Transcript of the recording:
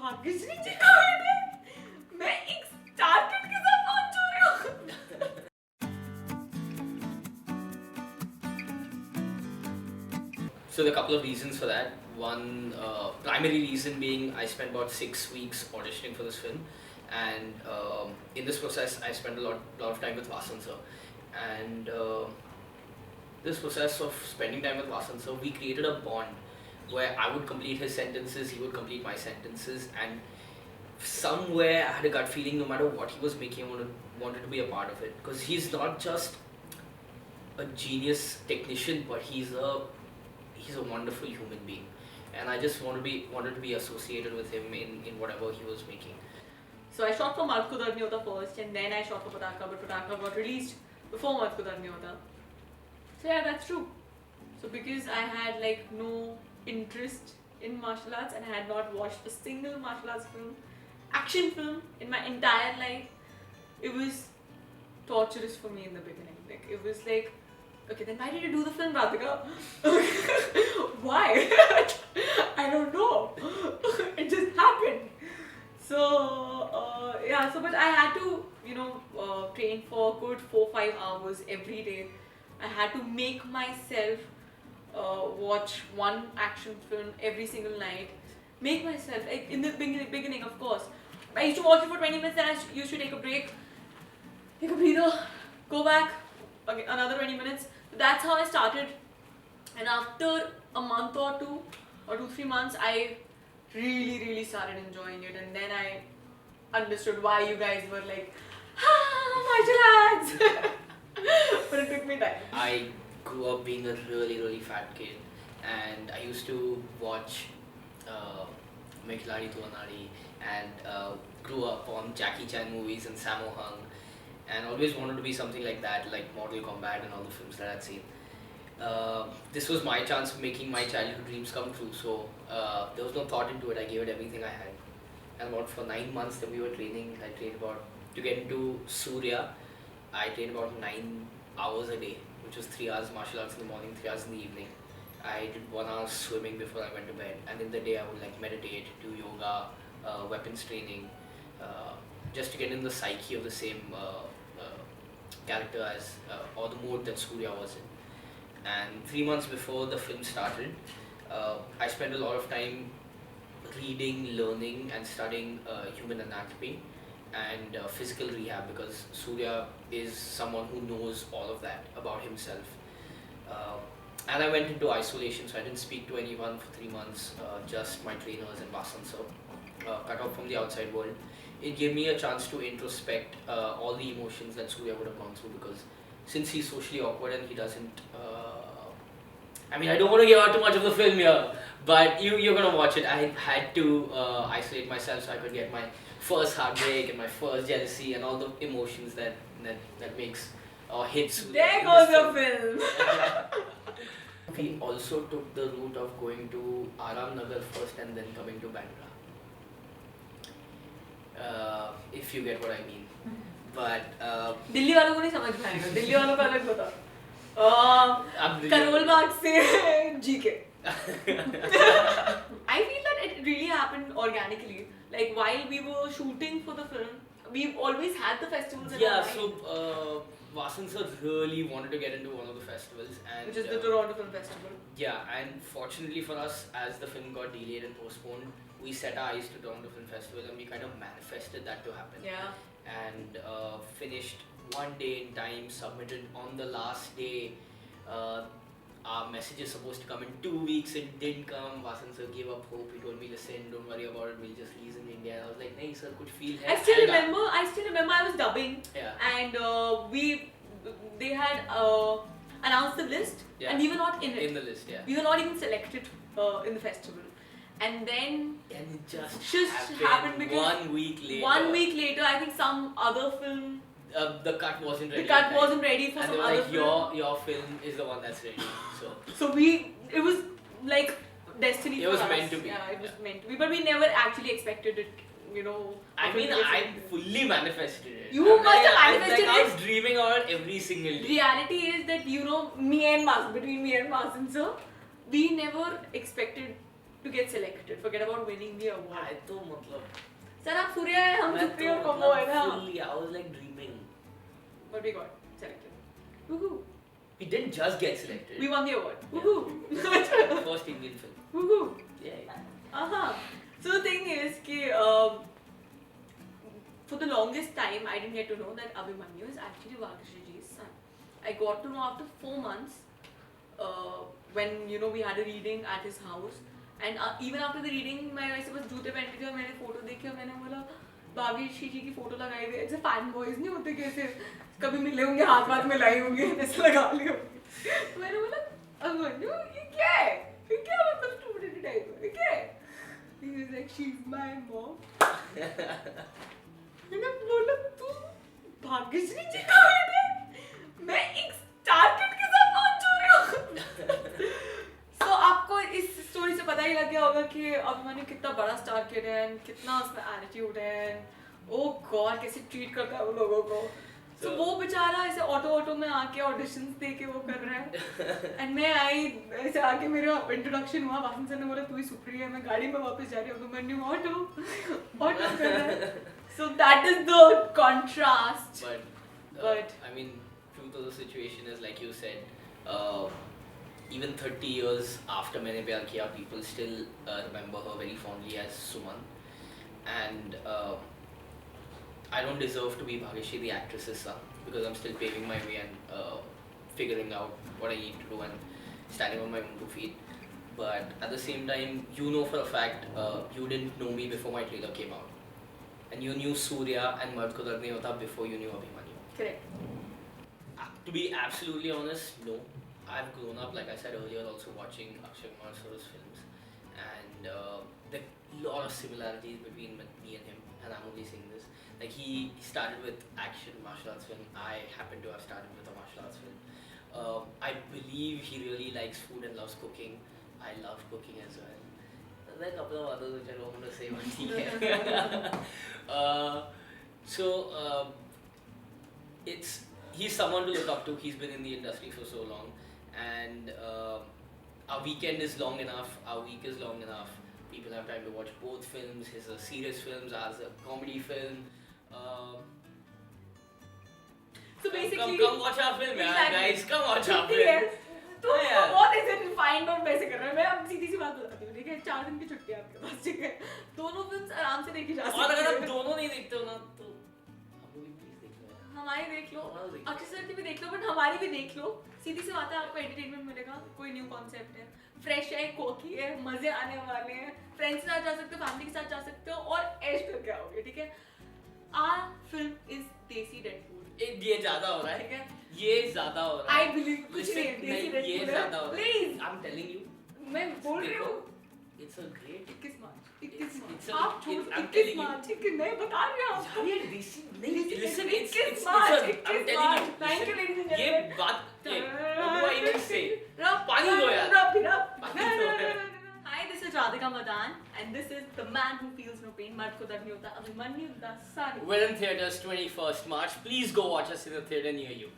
भाग्यश्री जी का बेटे, मैं एक स्टार किड के साथ लॉन्च हो रही हूँ. So there are a couple of reasons for that. One primary reason being I spent about 6 weeks auditioning for this film, and in this process I spent a lot of time with Vasan sir, and this process of spending time with Vasan sir, we created a bond where I would complete his sentences, he would complete my sentences, and somewhere I had a gut feeling no matter what he was making, I wanted to be a part of it, because he's not just a genius technician, but he's a wonderful human being, and I just wanted to be associated with him in whatever he was making. So I shot for Marg Kudar Nahi Hota first, and then I shot for Pataka, but Pataka got released before Marg Kudar Nahi Hota. So yeah, that's true. So because I had like no interest in martial arts and I had not watched a single martial arts film, action film in my entire life, it was torturous for me in the beginning. Like it was like, okay, then why did you do the film, Radhika? Why? I don't know. It just happened. So yeah, so but I had to, train for a good 4-5 hours every day. I had to make myself watch one action film every single night. Make myself, like in the beginning, of course. I used to watch it for 20 minutes, then I used to take a break, take a breather, go back, again, another 20 minutes. That's how I started. And after a month or 2-3 months, I really started enjoying it. And then I understood why you guys were like, martial arts. But it took me time. I grew up being a really fat kid, and I used to watch Main Khiladi Tu Anari, and grew up on Jackie Chan movies and Sammo Hung, and always wanted to be something like that, like Mortal Kombat and all the films that I'd seen. This was my chance of making my childhood dreams come true, so there was no thought into it. I gave it everything I had, and about for 9 months that we were training, I trained about, to get into Surya, I trained about 9 hours a day, which was 3 hours martial arts in the morning, 3 hours in the evening. I did 1 hour swimming before I went to bed, and in the day I would like meditate, do yoga, weapons training, just to get in the psyche of the same character as, or the mode that Surya was in. And 3 months before the film started, I spent a lot of time reading, learning and studying human anatomy and physical rehab, because Surya is someone who knows all of that about himself. And I went into isolation, so I didn't speak to anyone for 3 months, just my trainers and Vasan sir, cut off from the outside world. It gave me a chance to introspect all the emotions that Surya would have gone through, because since he's socially awkward and he doesn't, I don't want to give out too much of the film here, but you're going to watch it. I had to isolate myself so I could get my first heartbreak and my first jealousy and all the emotions that makes or hits. There goes your film. We also took the route of going to Aram Nagar first and then coming to Bandra. If you get what I mean. But Delhi वालों को नहीं समझ में आएगा. दिल्ली वालों का अलग बता. करोल बाग से GK. I feel that it really happened organically. Like while we were shooting for the film, we've always had the festivals in our mind. So Vasan sir really wanted to get into one of the festivals, and which is the Toronto Film Festival. Yeah, and fortunately for us, as the film got delayed and postponed, we set our eyes to Toronto Film Festival, and we kind of manifested that to happen. Yeah. And finished one day in time, submitted on the last day. Our message is supposed to come in 2 weeks, it didn't come. Vasan sir gave up hope. He told me, listen, don't worry about it, we'll just release in India. And I was like, nahi sir, kuch feel hai. I still remember I was dubbing. Yeah. And they had announced the list, Yeah. and we were not in it. In the list, yeah. We were not even selected in the festival. And then And it just happened because 1 week later. 1 week later, I think some other film. The cut wasn't ready. The cut wasn't ready for and some they were other like, film. your film is the one that's ready. So it was like destiny. It for was us. meant to be. Yeah, it was meant to be. But we never actually expected it. I fully manifested it. You must have manifested I it. was dreaming about it every single day. Reality is that between me and Masan sir, we never expected to get selected. Forget about winning the award. I तो मतलब Sir, आप सूर्या है, हम मैं सुप्रियो तो combo है मतलब ना. fully I was like dreaming. But we got selected. Woohoo! We didn't just get selected. We won the award. Yeah. Woohoo! First Indian film. Woohoo! Yeah. So the thing is कि for the longest time I didn't get to know that Abhimanyu is actually Bhagrashri ji's son. I got to know after 4 months when we had a reading at his house, and even after the reading मैं ऐसे बस जूते पहन के थी और मैंने photo देखी और मैंने बोला भाग्यश्री जी की फोटो लगाई हुई है. ऐसे फैन बॉयज नहीं होते कैसे कभी मिले होंगे हाथ हाथ मिलाई होंगे ऐसे लगा ली होंगी. तो मैंने बोला अभिमन्यु ये क्या है, ये क्या मतलब स्टूडेंट टाइप है, ये क्या है. He was like, she's my mom. मैंने बोला तू भाग्यश्री जी का बेटा है? मैं एक स्टार किड के साथ लॉन्च हो रही हूँ. So आपको इस स्टोरी से पता ही लग गया होगा कि अभिमन्यु कितना बड़ा स्टार किड है, कितना उसमें एटीट्यूड है. ओह गॉड कैसे ट्रीट करता है वो लोगों को. तो वो बेचारा ऐसे ऑटो में आके ऑडिशंस दे के वो कर रहा है. एंड मैं आई ऐसे आके मेरा इंट्रोडक्शन हुआ, वासन सर ने बोला तू ही सुप्री है. मैं गाड़ी में वापस जा रही हूँ, अभिमन्यु ऑटो कर रहा है. So that is the contrast. But I mean, truth of the situation is like you said, even 30 years after मैंने प्यार किया, people still remember her very fondly as Suman, and I don't deserve to be Bhagyashri the actress's son because I'm still paving my way and figuring out what I need to do and standing on my own 2 feet. But at the same time, you know for a fact you didn't know me before my trailer came out. And you knew Surya and Mard Ko Dark Nahi Hota before you knew Abhimanyu. Correct. To be absolutely honest, no. I've grown up, like I said earlier, also watching Akshay Kumar Sir's films. And there are a lot of similarities between me and him. And I'm only saying this. Like he started with action martial arts film. I happen to have started with a martial arts film. I believe he really likes food and loves cooking. I love cooking as well. There are a couple of others which I don't want to say one So he's someone to look up to. He's been in the industry for so long, and our weekend is long enough. Our week is long enough. People have time to watch both films. His serious films, ours a comedy film. So basically, come watch our film, exactly. guys. Come watch our छुट्टी है. film. तो बहुत ऐसे refined और वैसे कर रहा है. मैं अब सीधी सी बात बताती हूँ, ठीक है? 4 दिन की छुट्टी है आपके पास, ठीक है? दोनों फिल्म्स आराम से देखी जा सकती है. और अगर आप दोनों नहीं देखते हो ना तो हम भी प्लीज देख लो. हमारी देख लो, अक्षय सर की भी देख लो, बट हमारी भी देख लो. सीधी सी बात है, आपको एंटरटेनमेंट मिलेगा. कोई न्यू कॉन्सेप्ट है, फ्रेश है, कोकी है, मजे आने वाले हैं. फ्रेंड्स के साथ जा सकते हो, फैमिली के साथ जा सकते हो और ऐश करके आओगे, ठीक है? Our film is देसी डेडपूल. ये ज्यादा हो रहा है. ठीक है? ये ज्यादा हो रहा है. I believe कुछ नहीं है, देसी नहीं, ये डेडपूल ज्यादा हो है. रहा है. Please, I'm telling you. मैं बोल रही हूँ. It's a great. 21 March. It's आप a- छोड़ it's- I'm 21 telling you. मार्च, ठीक है? मैं बता रही हूँ आपको. यार देसी नहीं. Listen, it's 21 a. March, I'm 21 telling March. you. Thank you, ladies and ये gentlemen. बात. What do I even say? पानी दो यार. पानी दो यार. Hi, this is Radhika Madan, and this is the man who feels no pain. मर्द को दर्द नहीं होता. Abhimanyu the son. We're in theaters 21st March. Please go watch us in a theater near you.